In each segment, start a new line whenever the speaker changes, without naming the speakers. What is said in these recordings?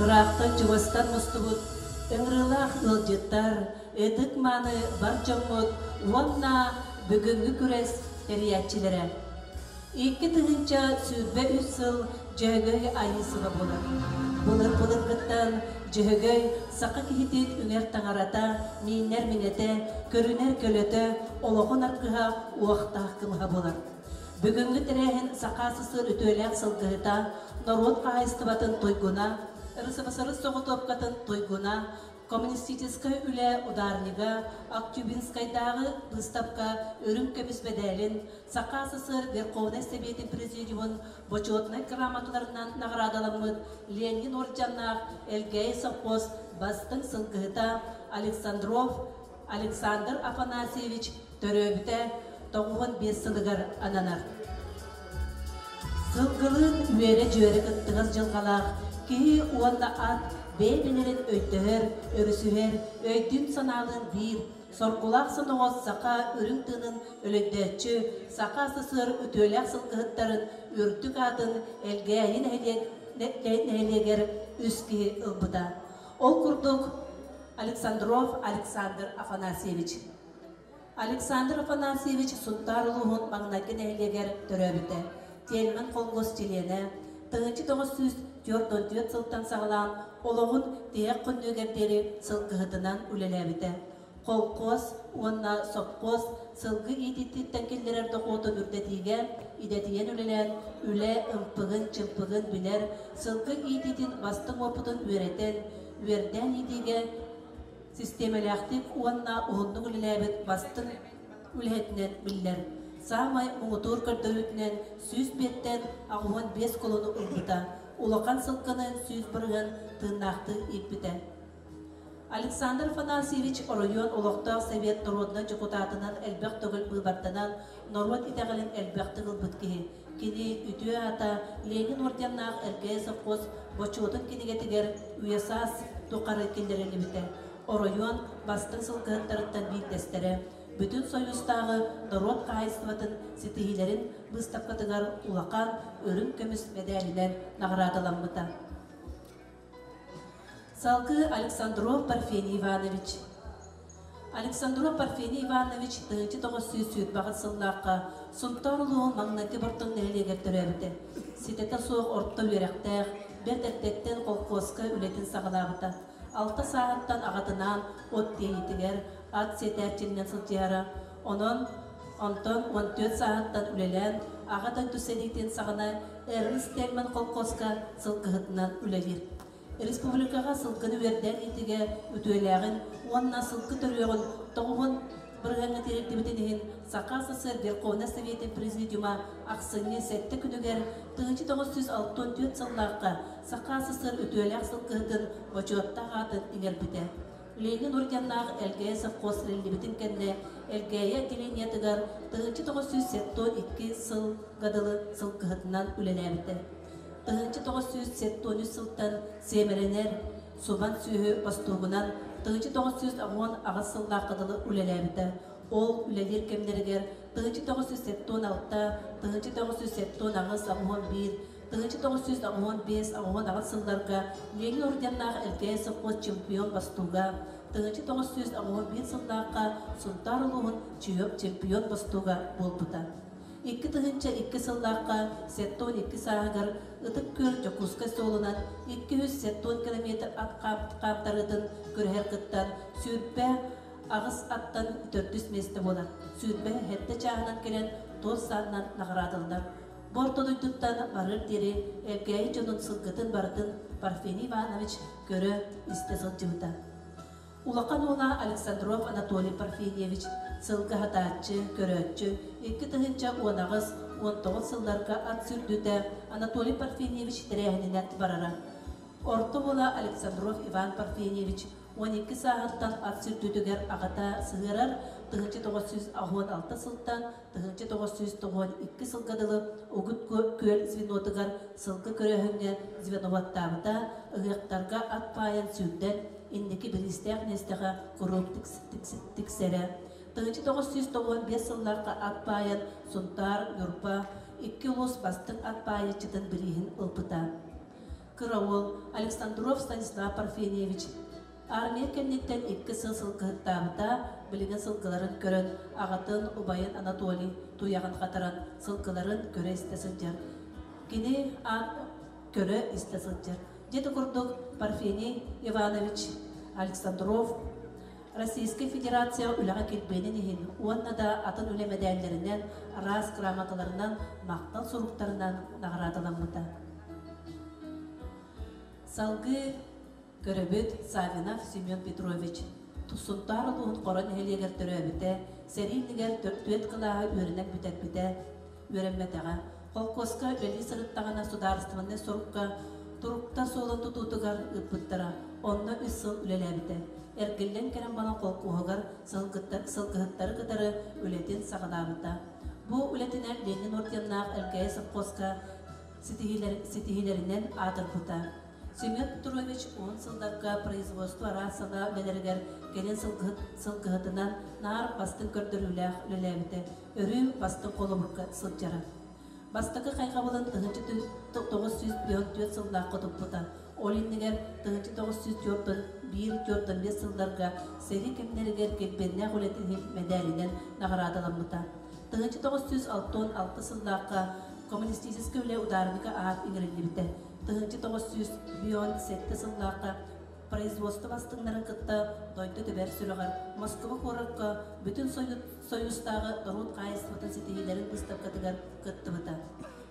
ырақтан жуастан мұстыбыт, ыңрылақ ылжыттар, эдік маны бар жоммут, уанна бүгінгі күрес эриятчилere. Икки тыгынча сүрбе үсыл жөгөй айысыға болар. Бұлыр гыттан жөгөй сақы кихитит үңер таңарата, мейнер минете, көрінер көлөті, олоғын арқыға уақта ақымға болар. Бүгінгі тірәхін сақасысыр өтөләк сылғыта, народ қағайыстыбатын тойгуна, ырысыбысыры соғытопқатын тойгуна, коммунистическай үлі ударнига, Актюбинскайдағы выставка өрім көміс бәдәлін, сақасысыр Верховный Советин президиумын почетный грамоталарынан наградаланмыд Ленин орденнақ Элгей совхоз бастың сылғыта Александр Афанасьевич төрөбіті тоғуын 5 сылығар ананар. Сылғылын үйері жөрі күттіңіз жылғалақ, кейі уанна ат бейбенерін өйттігір, өрісігер, өйттін саналын бір, сорқулақ сынығыз сақа үріңтінің өліндетші, сақа сысыр үтөләк сылғыттарын үрттік атын әлгәйін әлегер үскі ұлбыда. Ол күрдік Александров Александр Афанасьевич. Александр Афанасьевич Сунтарулуғын маңнаген әйлегер төрөбіті. Телмен қолғыз телене, 1944 сылттан сағылан олығын дейек күннігердері сылғығытынан үлеләбіті. Қолқоз, онна соққоз, сылғы идеттеттен келдерерді қотын үрдетіге, идетіген үлелән, үле ұмпығын, чымпығын білер, сылғы идеттен бастың опытын өретен, өрден идеге, системалактик уанна уһуннук үлеләбит бастын үлһетнен биллер. Самай муңутур көрдөрүтнен сүз беттен агуан 5 колону улбыта. Улақан сылкынын сүз быргын тыннақты иппите. Александр Афанасьевич Оройон улақтақ совет народны депутатынан әлбәқ түгіл бұлбаттынан народ итәғілін әлбәқ түгіл бұткеге. Кені үтіе ата Ленин орденнақ әргей совхоз бочуытын кенегетігер уясас тұқары келдерелі біте. Оройон бастың сылғыттарыттан бейттестері, бүтін союзтағы народ қайыстыватын сетихилерін бұстапқатығар улақан өрін көміс медалінен нағырадыламыта. Салқы Александров Парфений Иванович. Александров Парфений Иванович 1900 бағыт сыллаққа сұнтарылуын маңнаты бұрттың нәлегер түрәбіті. Сететі соқ орта өрәқтәқ, бәт әрттеттен қолқосқа үлетін сағылабыта. 6 сағаттан ағатынан от дейітігер, ат сетәрчіннен сылтияра. Онын 14 сағаттан үлелен, ағатай түседейтен сағына әріс тәлмен қолқосқа сылқығытынан үлелер. Республикаға сылқыны өрден етіге үтөләғін, онына сылқы түріғін, тоғын бірғаңы теректебітінігін Сақасысыр Верховный Советин президиума ақсыны сәтті күнігер 1964 сыллаққа Сақасысыр үтөләқ сылқығытын бочуаттақ атын еңер біті. Ленин орденнағы әлгәйе совхоз релебітін кәнне әлгәйе теленетігер 1972 сыл ғадылы сылқығытынан үлеләбіті. 1973 сылтан семеренер Субан сүйі бастуғынан 1910 ағыз сыллақыдылы үлеләбіті. Ол үлелер кемдергер 1976, 1970 ағыз ағуан 1, 1915 ағуан ағыз сылларға Ленин орденнағы әлгәйе совхоз чемпион бастуға, 1911 сыллаққа Сунтарулуғын чемпион бастуға болбыта. 2 сыллаққа 12 сағығыр ұтық көр жокускай солынан 210 километр ат қамтарыдың көрхер қыттан сүрбә ағыз аттан 400 месті болар. Сүрбә хетті чағынан келен 9 сағынан нағырадылдар. Бортодуйдықтан барыр дері әлгәйі жонын сылғытын бардың Парфений Иванович көрі істе сылжығыда. Улақан ола Александров Анатолий Парфеньевич сылғы хатачы, көрөтчі, 2 тығынча 19 сылларға ат сүрдіді Анатолий Парфеньевич тірәхінен әтті барара. Орты ола Александров Иван Парфеньевич 12 сағаттан ат сүрдідігер ағата сығырар 1916 сылттан 1992 сылғадылы оғыт көл звенотығар сылғы көрөхіңе звеноваттабыда ұғықтарға ат пайын сүрден индеки білістәқ нестіға құрып тіксәрі. 1995 сылларға ат пайын Сунтар, Юрпа, 2 ұлыс бастың ат пайы чытын бірігін ұлпыта. Кыравыл Александров Станислав Парфеневич. Армия кеннеттен 2 сылгыттабыта билген сылгыларын көрөн агатын Убайын Анатолий туягын катаран сылгыларын көрө истесилжер. Кини көрө истесилжер. Дети курдук Парфений Иванович Александров Российская Федерация үләгә килбәйнен иһин. Уонна да атын үлә медальләреннән, рас грамоталарынан, мактал суруктарынан наградаланмыта. Салгы көрөбөт Савинов Семен Петрович. Тусунтар улуун корон хелегер төрөбүтә, сериннигер төртөт кылага өренек бүтәт-бүтә, өрәммәтәгә. Колкоска өлі сырыттагана сударстванны сорукка, турукта солон тутутугар ыппыттара, онна 3 сыл үлеләбите. Эргеллен керен бана колкуһугар сылгыттары кытары үлетин сагынабыта. Бу үлетинен Ленин орденнак элгәй совхозка ситихилеринен атырбыта. Семен Петрович 10 сылдарга производство расына үлелергер келен сылгыһытынан нар бастын көрдөрүләх үлеләбите. Өрү бастын колобурка сылжара. Бастакы кайгабылын 1904 сылда кытыппыта. Олиннигер 1904-1-5 сылдарга сери кемнеригер кеппенне гулетин медалинен наградаланмыта. 1906 сылдакка коммунистический үле ударника ат иңирилибите. 1907 сылдакка производство бастыңнарын кытта дойду төбер сүрөгөр Москва хоракка бүтүн союздагы рут кайсыбытын сетигилерин выставкатыгар кыттыбыта.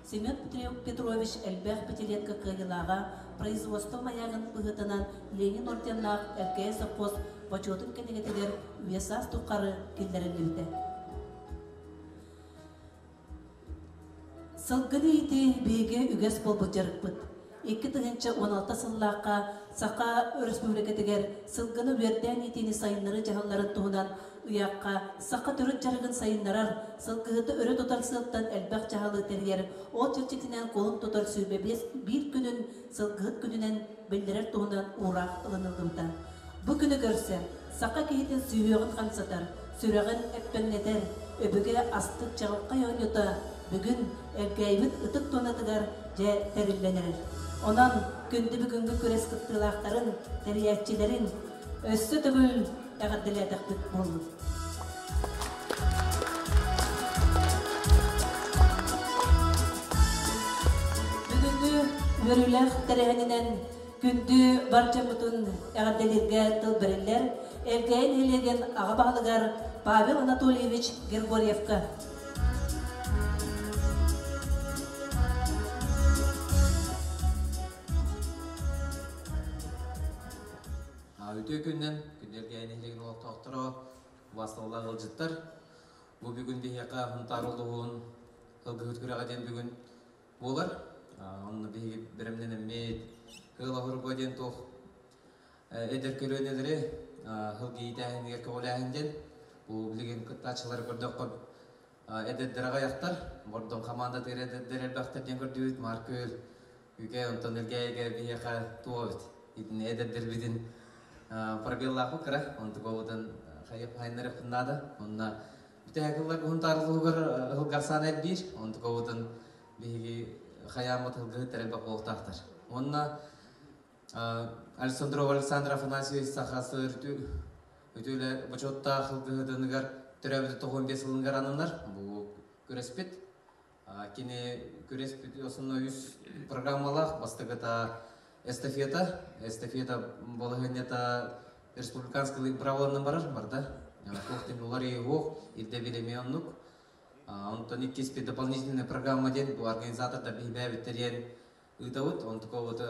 Семен Петрович Эльбех пятилетка кыгылага производство маягын быгытынан Ленин орденнак эркей совхоз почетын кенегетигер весас тукары килдерилибите. Сылгыны ити беге үгес болбут жарыкпыт. 2016 сыллакка Сака республикатыгер сылгыны верден итини сайыннары жахалларын туһунан уякка Сака төрөт жарыгын сайыннарар сылгыты өрө тотар сылттан элбак жахалы тергер ол чирчитинен колун тотар сүйбебес бир күнүн сылгыт күнүнен билдирер туһунан урак ылынылгымта. Бу күнү көрсө Сака кейтин сүйөгүн камсатар, сүрөгүн эппеннетер, өбүгө астык жагылка йонюта, бүгүн элгейбит ытык тонатыгар же терилленер. Ondan gündü bugünkü köres kıttılaqların, teriyatçilerin össü tügül əğəddilədək büt bolun. Bugünkü vörüləq terihəninen gündü barca mutun əğəddilərgə tıl biriller, elgəyin hilegen ağa bağlıgar Pavel Anatolievich Gergoryevka.
Өте күннен, күндерге әйнелеген олықтақтыра бастауыла ғылжыттар. Бұл бүгін бейеқа ғынтарылығын ғылғы өткіраға ден бүгін болар. Оны бейге бірімнен әммейд ғылға ғырға ден тоқ әдір көлөнелері ғылғы етәхінігер көғыләхінден. Бұл білген күттачылар көрдіқ қып әдірдіраға яқтар. Бордың қаманда дәрел бақтардан көрдіуіт маркөл үйге ұнтан үлгәйге бейеқа туғавыт. Әдірдір бідін пробеллаху кыра, он такого-то хайнеров надо, он на битягылар гунтарлыгыр гылгарсан элбир, он такого-то биги хаямат гылгытер баколтактар. Он на Александров Александр Афанасьевич Сахасы өтөлө бочотта гылгытыныгар төрөбүтө 15 жылынгар анынар, бу көрөспөт. Кини көрөспөт осуно 100 программалар бастыгыта эстафета болагенета республиканский праволарны барар да. Кохтен улар его илде билемионнук. Он не киспи дополнительная программа ден бу организатор да бибе терен ыдавыт. Он такой вот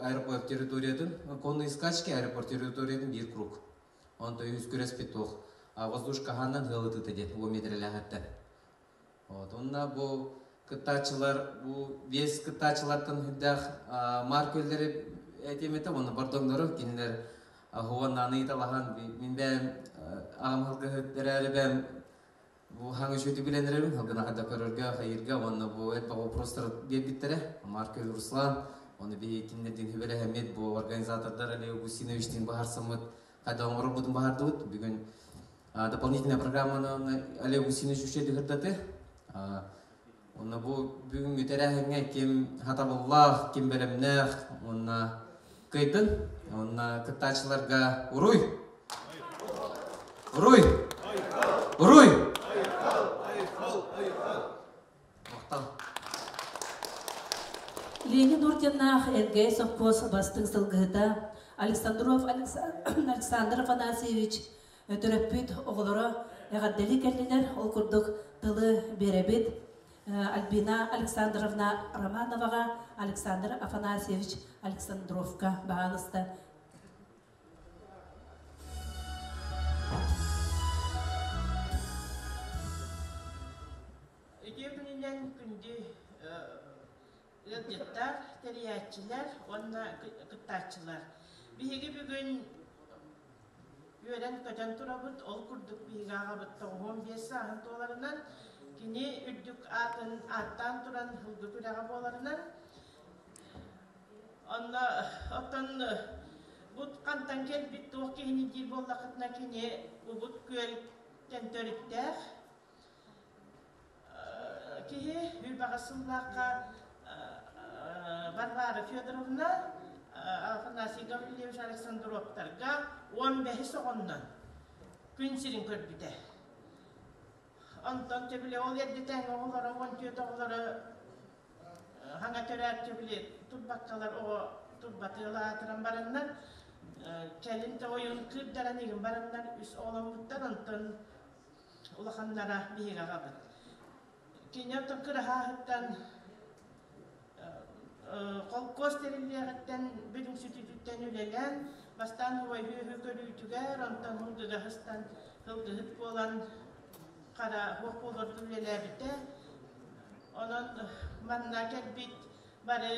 аэропорт территориядын конные скачки аэропорт территориядын бир круг. Он то юз көрөспөт тох. Воздушка ханнан гылыты ден 10 метрлегатта. Вот онна бу кытачылар, бу вес кытачылардын хүддах маркөлдери этемете, оны бардоңдору, кинилер хуан аныйталахан, мен бәм ағам хылгы бәм бу хаңы шөті біленерім, хылгына қада көрірге, хайырға, оны бу әтпа вопростар бербіттері, маркөл Руслан, оны бей кинилерден хүбелі әмет, бу организатордар Олег Гусиновичтен бағар самыт, қада оңыры бұдың бағарды бұд, бүгін дополнительная программаны Олег Гусинович үшеді хүрдаты, Онна бу бүгүн үтерәһеңе ким хатабуллах, ким белемнәх, онна кыйтын, онна кыттачыларга уруй. Уруй. Уруй.
Ленин орденнах Элгей совхоз бастың сылгыта Александров Александр Афанасьевич төрөппүт оғылары әғаддәлі кәлінер ол күрдік тылы беребет Альбина Александровна Романоваға Александр Афанасьевич Александровка бағанысты.
Егерінен күнде ылдеттар, тәриятчылар, онна кыттачылар. Биһиги бүгүн үйрен көтен турабыт, ол күрдік биһиги ағабытта 15 сағын толарынан, кини үрдік аттан туран хылды күрәға боларынан, онна оттан бұт қантан кел бітті оқ кейіні дей боллақытына кини бұт көл тентөріттәр, кихи үрбағасыллаққа Варвара Федоровна Афанасий Гаврилевич Александровтарға 15 соғыннан күн сирин көрбіде. Онтан төбіле ол ердетен оғылары, 14 оғылары хаңа төрәр төбіле тұтбаққалар оғы тұтбатыла атыран бараннар, кәлінті ойын күрдаран егін бараннар үс оғылан бұттан онтан ұлақанлара бейіға қабыд. Кені онтан күріға ғыттан Колкос терилиягаттан бүдүн сүтүтүттен үлелен, бастан хуай хүйі көрүйтүгер, онтан хулдыға хыстан хылдыгыт болан қара хуақ болырды үлеләбіті. Онын манна кәлбит бары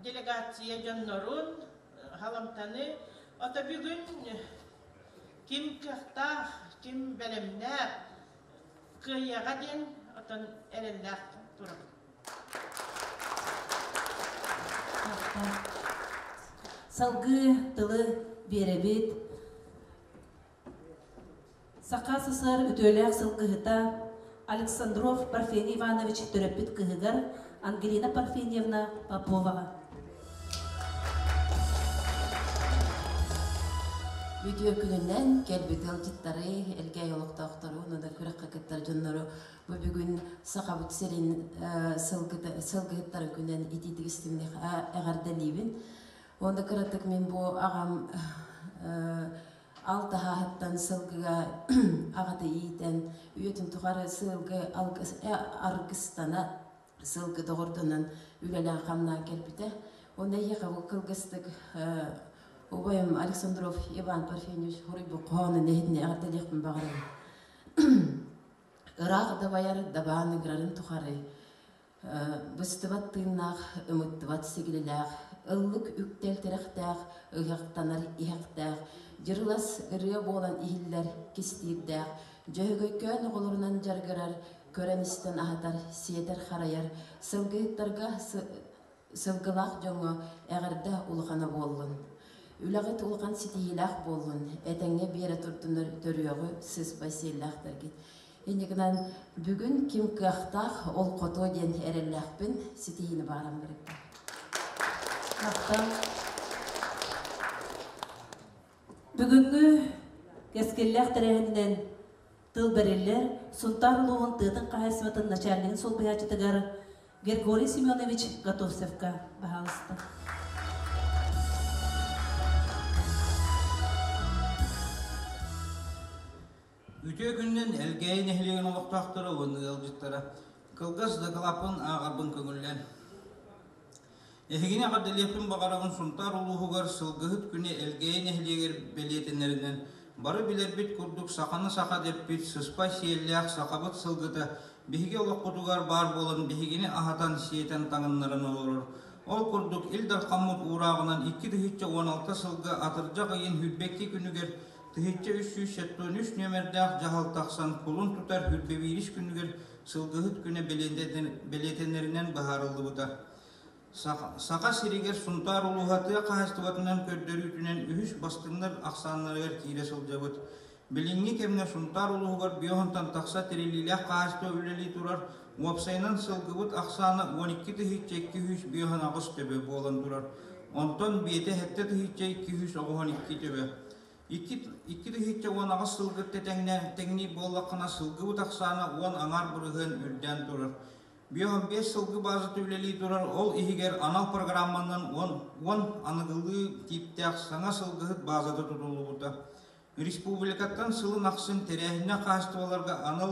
делегация жоннорун, халамтаны. Ота бүгін ким кықтақ, ким бәлемнәр, Кыяға ден отын әрелләқ тұрып.
Салгы тылы беребет. Сақа сысыр үтөләқ сылгыһыта Александров Парфений Иванович төрөппит кыһыгар Ангелина Парфеньевна Поповаға.
Видео күнінен кәлбет ылжыттары, әлгәй олықтақтары, оны да күрәққа кеттар жонлары бүгін сақабыт серин сылғыттары күнен итетік істеміне әғардалейбін. Онда күрәттік мен бұл ағам алты хағыттан сылғыға ағаты иетен үйетін тұғары сылғы арғыстана сылғы доғырдынан үләлі ағамна кәлбеті. Онда еға бұл қылғыстық Обоим Александров Иван Парфеньевич Хурибу Куаны нехидне ағаталиқпын бағыры. Ирақ давайар дабаны грарын тухары. Бұстыват тыйнақ, үміттыват сегіліләқ, ыллық үктел теректәқ, ұғақтанар иғақтәқ, жырлас ұрия болан ихиллер кестейдәқ, жөйгөй көн ғолырынан жарғырар, көреністен ағатар, сиетер қарайар, сылғыттарға сылғылақ жоңы әғірді ұлғана болын. Үләғет ұлған сетейіләқ болын, әтәңе бері тұрдыныр төріоғы сыз басейләқтар кет. Енегінен бүгін кем қақтақ ол қото ден әреләқпін сетейіні барам бірікті.
Бүгінгі кәскелләқ тәрәхінен тыл бәрелер, сұнтар ұлығын тұтын қағайсыматын начальнығын сол бұячытығары Григорий Семенович Готовцевка бағалысты.
Үтө күннен әлгәйін әхлеген олықтақтыры оны әлжіттары. Кылғыз дақылапын ағарбын көңілден. Эхигине қадделепін бағарағын сұнтар ұлығығар сылғығыт күне әлгәйін әхлегер белетенерінен бары білер бет күрдік сақаны сақа деп бет сыспай сейелләқ сақабыт сылғыты бейге олыққытуғар бар болын бейгіне ағатан сейтен таңынларын олырыр. Ол күрдік илдар қамыт урағынан 2-16 сылғы атыржақ айын хүлбекті күнігер Тыхитче 373 нөмердәқ жағал тақсан құлын тұтар хүрбебейріш күнігер сылғығыт күні белетенерінен бағарылды бұта. Сақа сирегер сұнтар ұлығаты қағыстыватынан көрдері үтінен үхіш бастыңдар ақсанларығар кейле сылжабыт. Билинги кемне сунтар улугар биохантан такса терилилях каасто үлели турар. Уапсайнан сылгыбыт аксаны 12 тыхитче 200 биохан агыс төбе болан турар. Онтон биете хетте тыхитче 200 оғын 2 төбе. 2 тыхитче 10 агыс сылгытте теңни боллақына сылгыбыт аксаны 10 аңар бұрығын үрден турар. Биохан 5 сылгы базы төлели турар. Ол ихигер анал программанын 10 анығылы типтеақ саңа сылгыт базады тұтылуыда. Республикаттан сылын ақсын терәхіне қастываларға аныл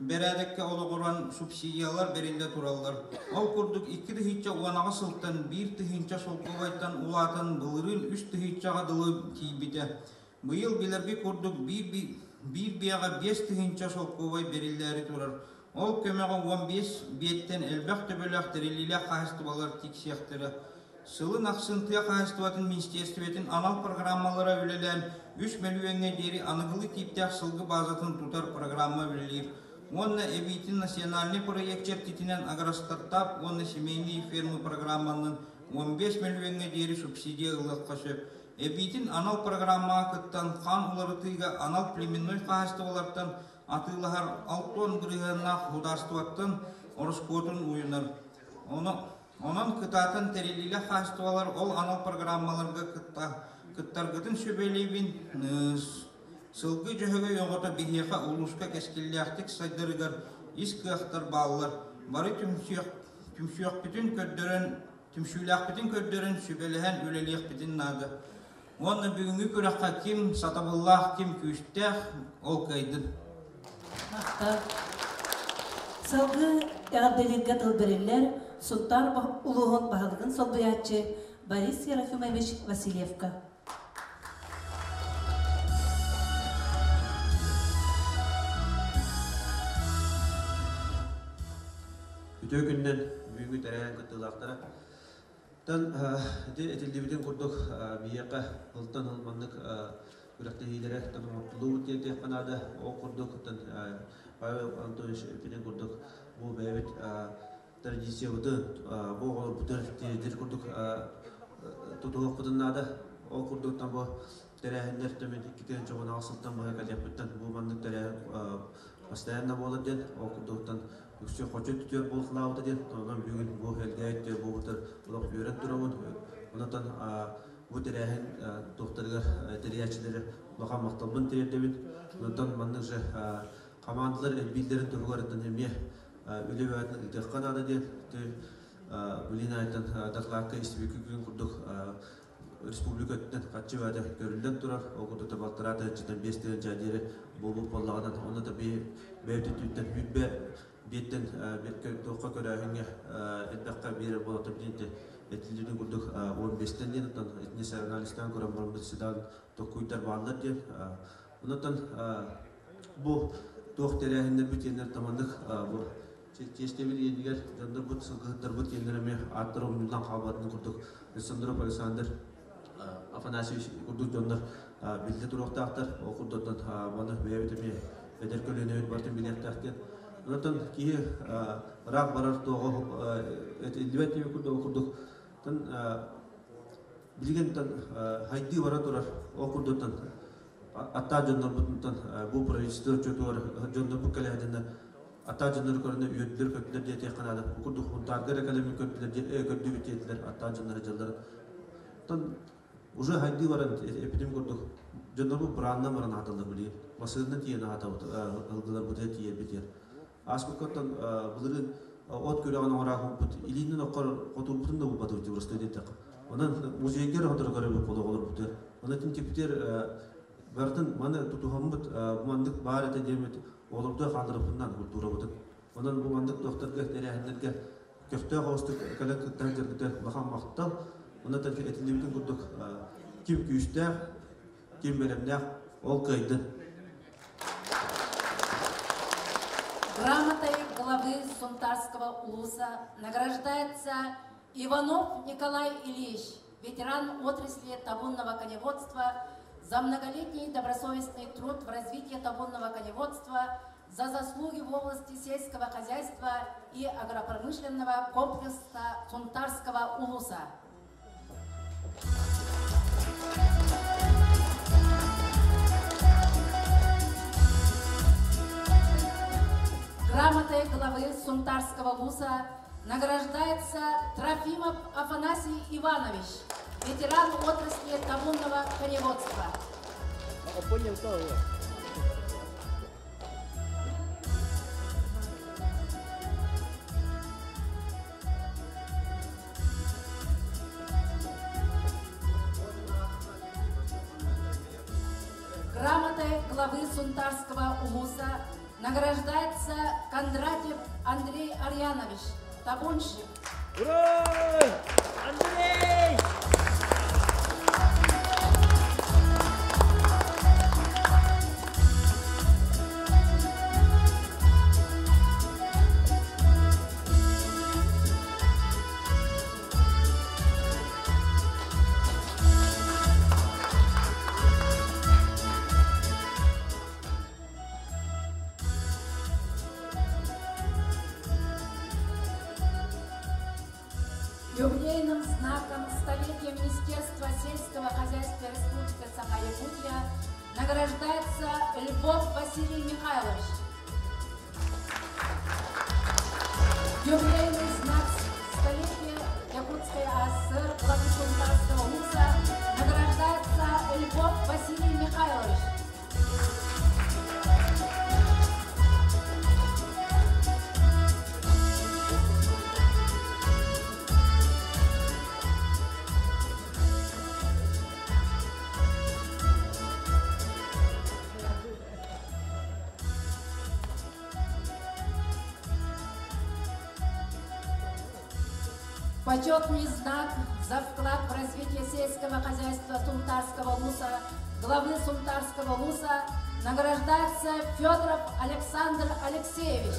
бәрәдекке олығыран субсидиялар берілді туралар. Ол күрдік 2 тыхитча 10 сылттан 1 тыхинча солқовайттан улатын бұлырын 3 тыхитчаға дылы тейбіті. Бұйыл білерге күрдік 1 бияға 5 тыхинча солқовай берілдері турар. Ол көмеға 15 беттен әлбәқ төбеләқ терелілі қастывалар тексияқтыры. Сылын ақсын тыя қайыстыватын министерстветін анал программалара үлелен 3 миллионға дері анығылы типтеқ сылғы базатын тұтар программа үлелер. Онна эбитин национальный проекттер титинен агростартап, онна семейный фермы программанын 15 миллионға дері субсидия ылық қашып. Эбитин анал программа кыттан қан уларытыға анал племенной қайыстывалардан атылығар 6 тонн грығына худастываттан орыскотын уйынар. Онан кытатын терелиле хастуалар ол анал программаларга кыттаргытын сөбелейбин сылгы жөһөгө йоңота бихиха улуска кескиллиактик сайдырыгар искыахтар баллар бары түмсүяк бүтүн көддөрөн түмсүлак бүтүн көддөрөн сөбелеген үлелиек бүтүн нады. Онны бүгүнгү көракка ким сатабыллах ким күстэх ол кайдын.
Сылгы ягделерге тылберелер Султан улуғын бағылығын солбыятчы Борис Ерофимович Васильевка.
Үтө күннен бүгінгі тәрәйін күттілақтары. Тан әтелдебіден күрдік бейеқі ұлттан ұлманлық күрәқті хейлері тәнің мұқтылы өткен текқанады. Ол күрдік Павел Антонович өпеден күрдік бұл бәйбет традиция бұды бұл бұтыр тездер күрдік тұтылық бұдынады. Ол күрдіктен бұл тәрәйіндер төмен кеткен жоғын ақсылттан бұға кәлеп бұттан бұл маңдық тәрәйін постоянно болып ден. Ол күрдіктен үксе қочет түтер бұл қылауды ден. Оған бүгін бұл әлге әйттер бұл бұтыр бұлақ бүйрен тұрауын. Онатан бұл тәрәйін тоқтарғар тәрәйәтшілері бұлақан мақталбын тәрәйдемін. Онатан маңдық жа командалар әлбейлерін тұрғарыдан әме Үлі бәтін үлтеққан ады ден, үлін айттан дақлаққа істебекі күн күрдік республика өттен қатшы бәді көрілден тұрар. Ол күрді табақтырады жыдан 5 деген жадері бұл болағынан. Оны да бәйті түттен үтбә беттен тоққа көрәхіңе әтбәққа берер болаты білінде әтілдерін күрдік 15-тен ден. Әтіне сәріналистан көрім бұрымды сыдан тоққүйттар бағылар ден. Онытан бұл тоқ тәрәхіндер бүтенлер тамандық бұл Честебил едигер жандар бут сылгыттар бут кендереме аттыр омнудан кабатын курдук. Александр Александр Афанасьевич курдук жандар билде туруктактар окурдуктан баны бебетеме бедер көлөнөт бартын билеттактен. Онтон ки рак барар того элбетеме курдук. Тан билген тан хайди бара турар окурдуктан атта жандар бутунтан бу правительство чөтөр жандар бу келеден Ата жандар көрінді үйеттілер көптілер дете қанады. Күрдік ұнтарғыр әкәлемі көптілер көпті бітетілер ата жандар жалдар. Тан уже хайди баран эпидем күрдік. Жандар бұл бұранна баран аталар білген. Масылынан тиені аталар бұдай тие бітер. Асқы көттен бұлырын от көріған оңырағы бұд. Илинен оқар қотыл бұтын да бұл бады өте бұрысты өдеттіқ. Онан музейгер отыр көрі бұл олар бұтыр. Онан тім кептер бәртін маны тұтуған бұд. Бұмандық бар әті демет. Оларды қандырыпынан культура бұдын. Онан бұл мандық тоқтарға, тәрәхіндерге көфті қауыстық кәлік күттәңдерді бақам мақтал. Онан тәлкі әтілемдің күрдік кем күйістәқ, кем бәрімдәқ ол қайдын.
Грамотой главы Сунтарского улуса награждается Иванов Николай Ильич, ветеран отрасли табунного коневодства, за многолетний добросовестный труд в развитии табунного коневодства, за заслуги в области сельского хозяйства и агропромышленного комплекса Сунтарского улуса. грамотой главы Сунтарского вуза награждается Трофимов Афанасий Иванович, ветеран отрасли табунного коневодства. Грамотой главы Сунтарского вуза награждается Кондратьев Андрей Арьянович, табунщик.
Ура! Андрей!
Юбилейным знаком столетия Министерства сельского хозяйства Республики Саха-Якутия награждается Львов Василий Михайлович. Юбилейный знак столетия Якутской АСР главы Сунтарского вуза награждается Львов Василий Михайлович. Почетный знак за вклад в развитие сельского хозяйства Сунтарского вуза, главы Сунтарского вуза, награждается Федоров Александр Алексеевич.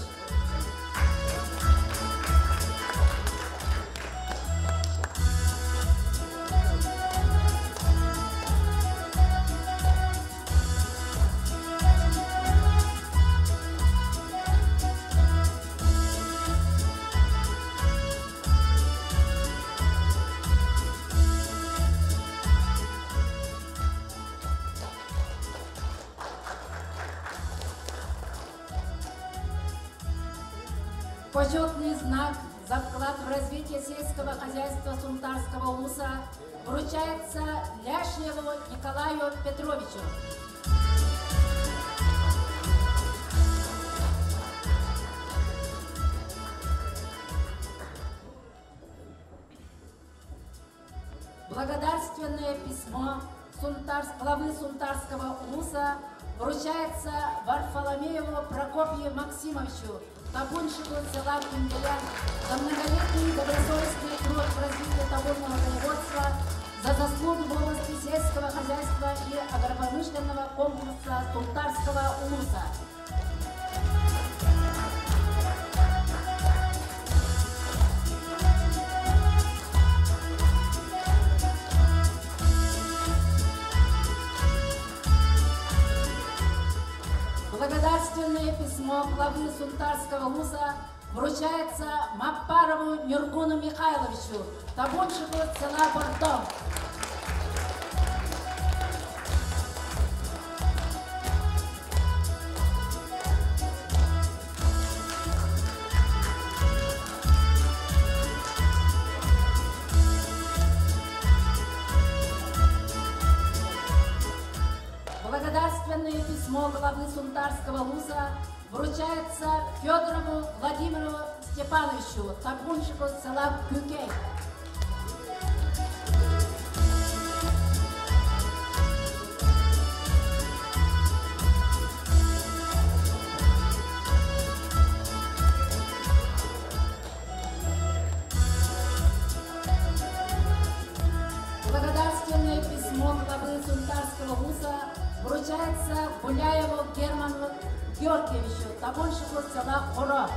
Почетный знак за вклад в развитие сельского хозяйства Сунтарского вуза вручается Ляшеву Николаю Петровичу. Благодарственное письмо главы Сунтарского вуза вручается Варфоломееву Прокопию Максимовичу, табунщику села Кунделя, за многолетний добросовестный труд в развитии табунного коневодства, за заслуги в области сельского хозяйства и агропромышленного комплекса Сунтарского вуза. Благодарственное письмо главы Сунтарского вуза вручается Маппарову Нюргуну Михайловичу, табунщику села Бордом. Благодарственное письмо главы Сунтарского вуза вручается Федорову Владимиру Степановичу, табунщику села Кюкей. Благодарственное письмо главы Сунтарского вуза вручается Буляеву Герману Георгиевичу, табунщику села Хуро.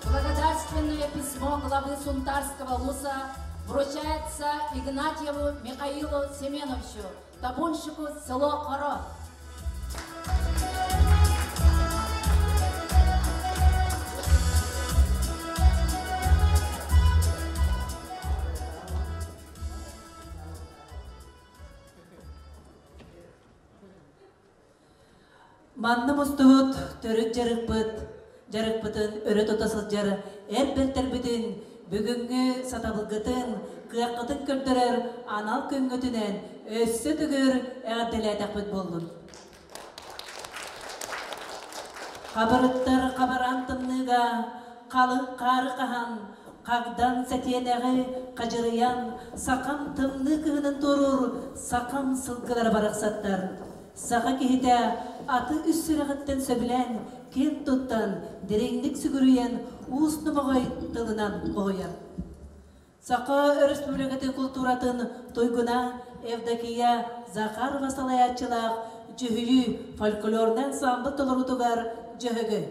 Благодарственное письмо главы Сунтарского вуза вручается Игнатьеву Михаилу Семеновичу, табунщику село Хоро.
Манны мустуут төрүт жарыкпытын өрө тотасыз жары әрбір бүтін бүгінгі сатабылгытын кыяккытын көрдөрөр анал көңгөтүнен өссө түгөр әгәделәтәкбит болдун. Кабырыттар кабарантымныга калы кары кахан қағдан сәтенәғі қажырыян сақам тымны кыһынын торур сақам сылгылар барақсаттар. Сақа кехите аты үссіріғіттен сөбілен, кен тұттан, дереңдік сүгіріен, уыс нұмағай тылынан қойыр. Сақа республикаты культуратын тойгуна Евдокия Захарова салаятчылақ жүхілі фольклорнен самбы толырутугар жүхігі.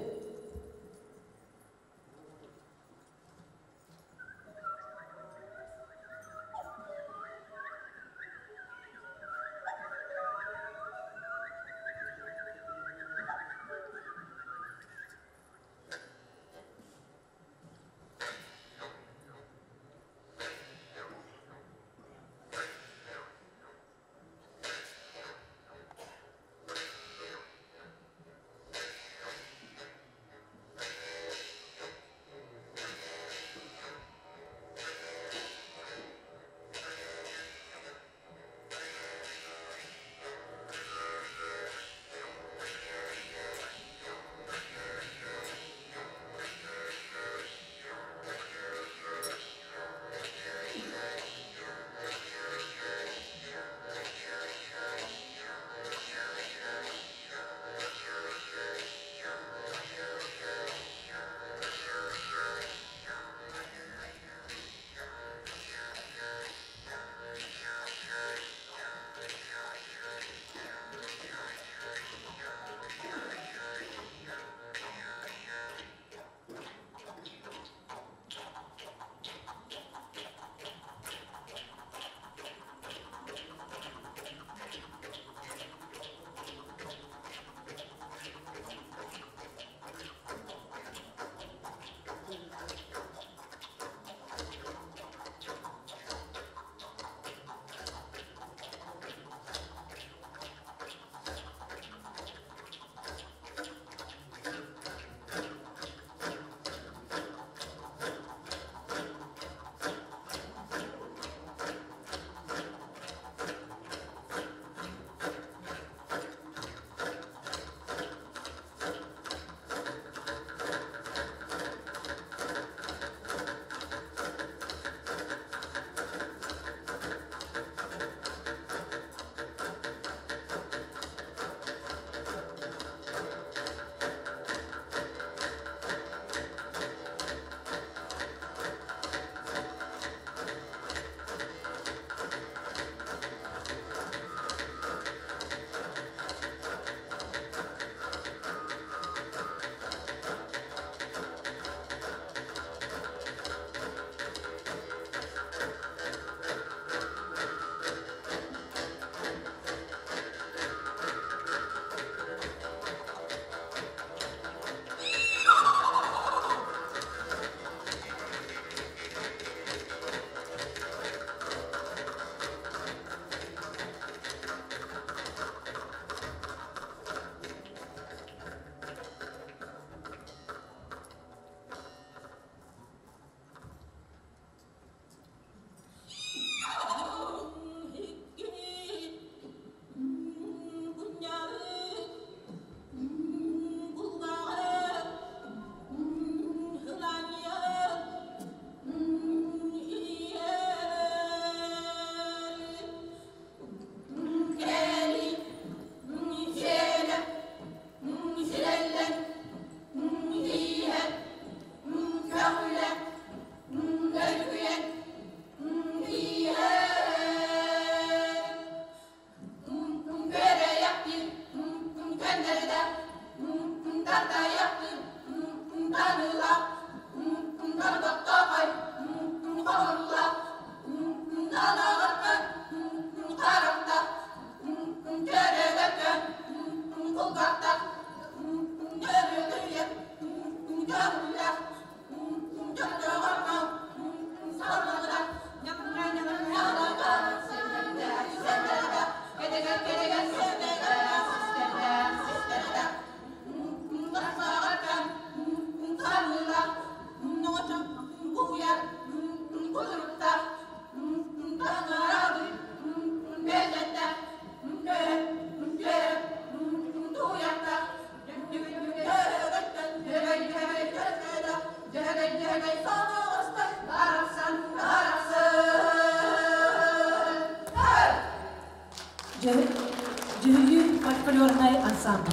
фольклорный ансамбль.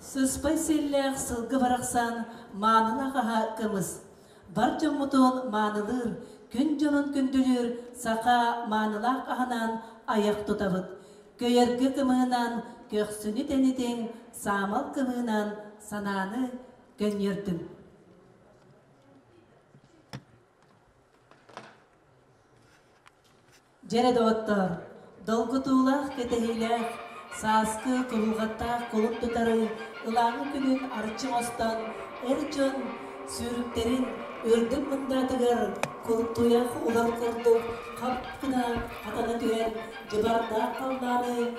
Сыспай селлях сылгы барақсан манылағаға кымыз. Бар жомутун манылыр, күн жонун күндүлүр, сақа манылақ ағынан аяқ тұтабыд. Көйергі кымығынан көксүні тәнетен, самал кымығынан сананы көнердім. Жереді оттар, долғы туылақ кетегейлер, саскы кылғаттақ қолын тұтары, ылаңы күнін арчы остан, әрчон сүйріктерін өрдің мұндатығыр, құлып тұяқ олар қылдық, қапқына қатаны көрен, жыбарда қалданы,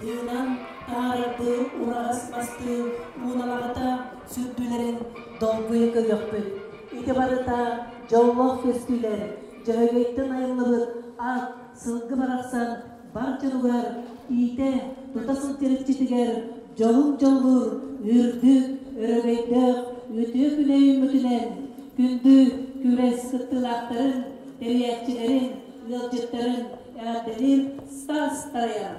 тыынан тағарады, урағасмасты, уналағата сүрділерін долғы екі өкпіл. Ити барыта жаулақ көстілер, жаугейттің айылығы, ақ, сылғы барақсан, бар жырығар, ите, тұтасын терекчетігер, жолың жолғыр, үрдік, өрігейдік, өте күлейін мүтілен, күнді күрес қыттылақтарын, терiyekçilerin, yılcıkların, erdelir, stas-tarayar.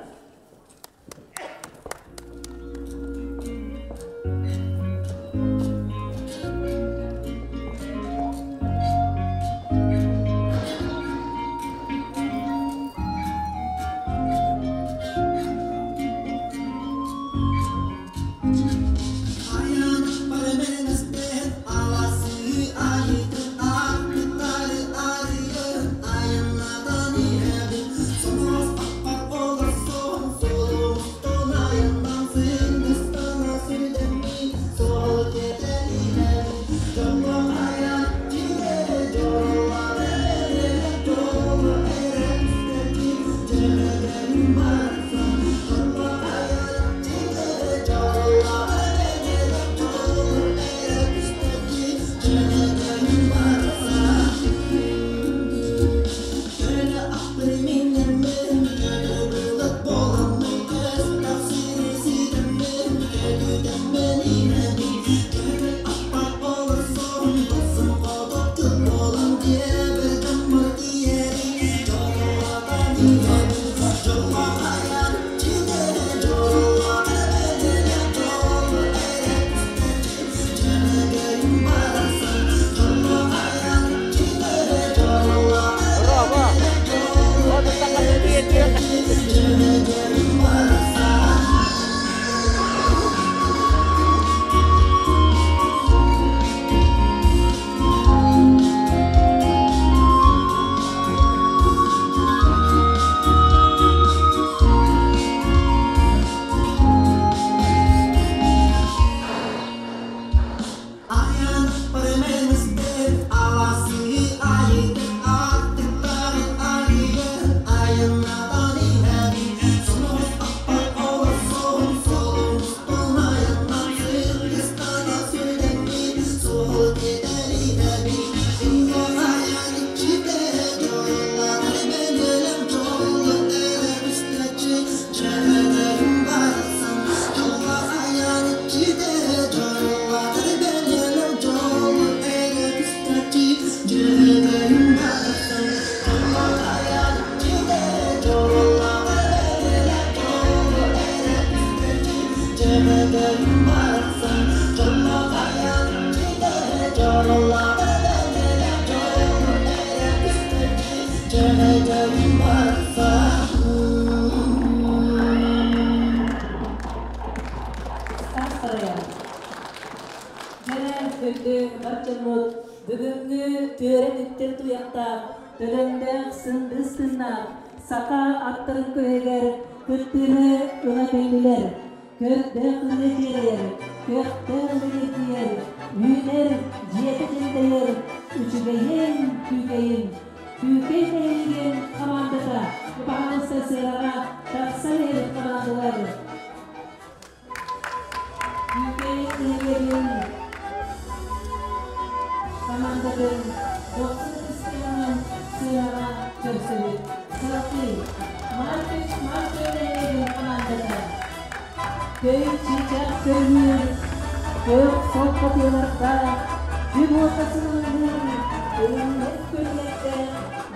Ürünler Köyler'de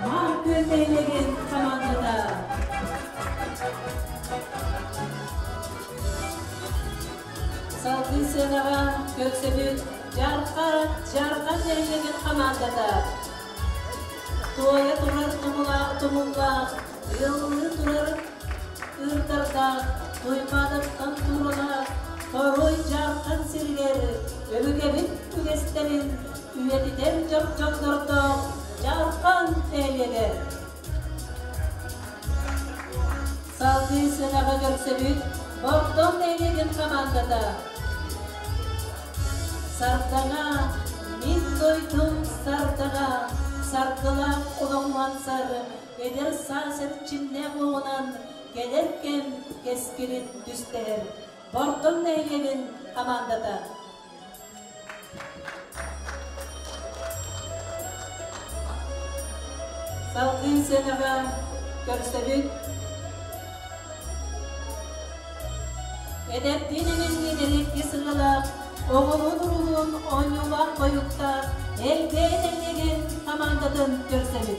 Markö Deylegen komandada. Salgın Senağa Göksebül Jarkan Deylegen komandada. Toya turar tumullar, yıllı turar ırtarda, toymadıktan turlar, toroy jarkan sirger, ölügebin ügesterin, üyetiden jokdordo, jarkan teylege. Salgı Senağa Göksebül, Bordon Deylegen komandada. Sardağa, min doydum sardağa, sargıla olonman sarı, eder saset çinle oğunan, gelirken keskirin düster, Bordon Deylegen komandada. Salgı Senağa Göksebül, edeptinin liderik yısırılak, oğulun ruhun oynulan koyukta, elbeyden komandadan Göksebül.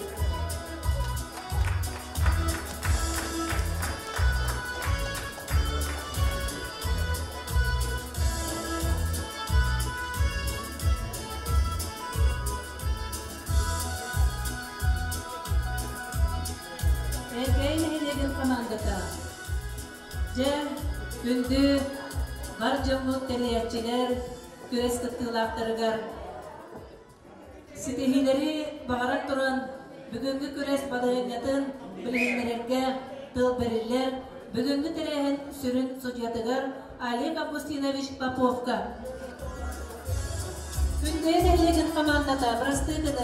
Elbeyden komandada. Gündü barcamı teriyatçiler, güres kıttılaktırıgar. Sitehileri bağırak duran, bugünkü güres badayınatın bilimlerine tıl verirler, bugünkü terehin sürün sucuyatıgar Ali Kapustinoviç Popovka. Gündeye derlegin komandata, brastıydın.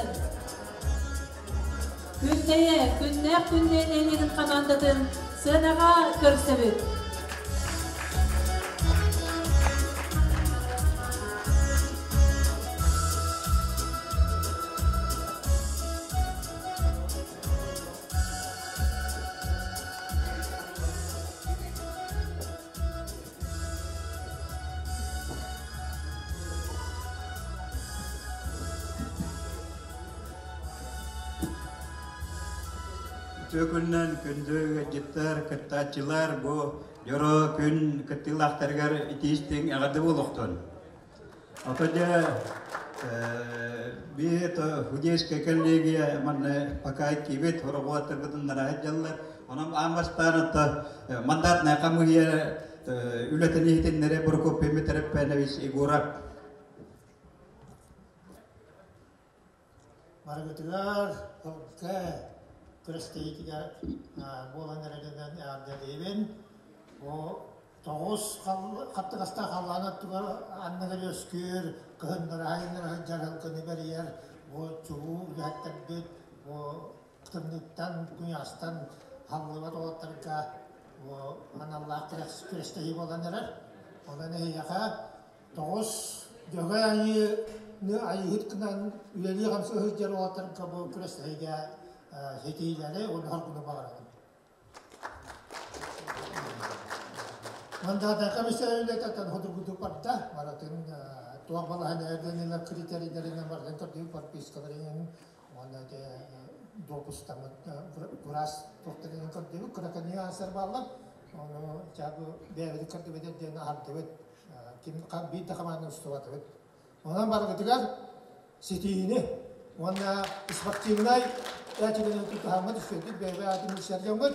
Gündeye derlegin komandatın, Senağa Göksebül.
Tökünden kündü gitar kıttaçılar bu yoro gün kıtılaktargar itistin ağadı buluktun. Ataca bir to hujes kekelliğe manne pakai kibet horobatır budun narahjallar. Onam amastan ta mandat ne kamu hiya ületeni hitin nere burko pemeterep penavis igura.
Margıtılar, halka Kırıstayıtılar boğulanlarından ağırda o toğuz katı kasta kallanı tuğar anneleri özgür, kıhınları ayınları jaralkını beriyer, o çubuğu ürettirdik, o kıtımlıktan, dünyastan hallıvat oğatlarga, o anallah kırıstayı boğulanlar, ona ne yaka, toğuz göğe ayı hıtkınan üyeliği kamsı hıccar oğatlarga bu kırıstayıga hediyeleri onun halkına bağırdım. Manda kami öyle tatan hudur parta, maratın tuak balahan erdeniler kriterlerinden vardan terdiği parpis kadarının ona da dokuz tamat kuras doktorun terdiği kırakaniye asar bağlam. Onu çabuk devlet terdiği de diye harcavet kim bir takamanın üstüvat evet. Ona bağırdılar sitini ona ispatçılar ya çünkü itu hamat sudah beberapa misalnya mut,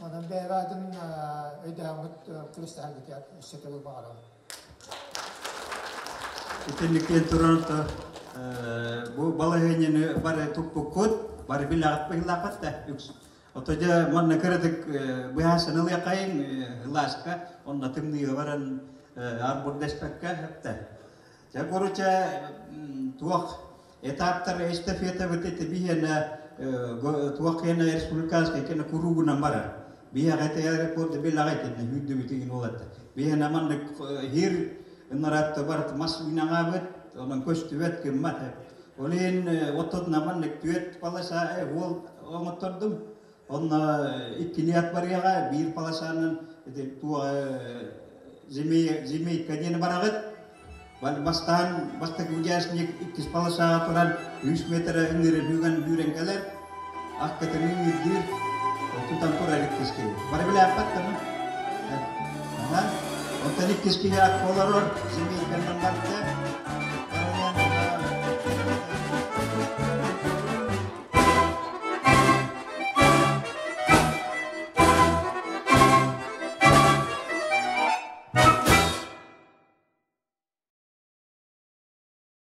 mana beberapa itu hamat kristal gitu ya, setelah baharam.
Itinikten turun ta bu balahnya ne bare tupukut, bare bilakat ta. Otoja mana keradik bahasa nilai kain laska, onna timni waran arbor despekka hatta. Jagoruca tuak etaptar estafeta betet bihana tuakena Respublikanska kena kurugu namara. Biha kata airport bila kata na huddu bitingin ulat. Biha naman hir narat barat mas winangabet onang kostuet kemat. Olin otot naman nektuet palasa wol omotordum. On ikiliat bariaga bir palasanan tua zimi kadien baragat. Basta ujiasnya ikis palasa aturan 100 meter ingin hubungan buren kaler, akad ini dir, itu tanpa relikis kiri. Baru beli apa teman? Nah, untuk relikis kiri aku kolor, sini kan nampak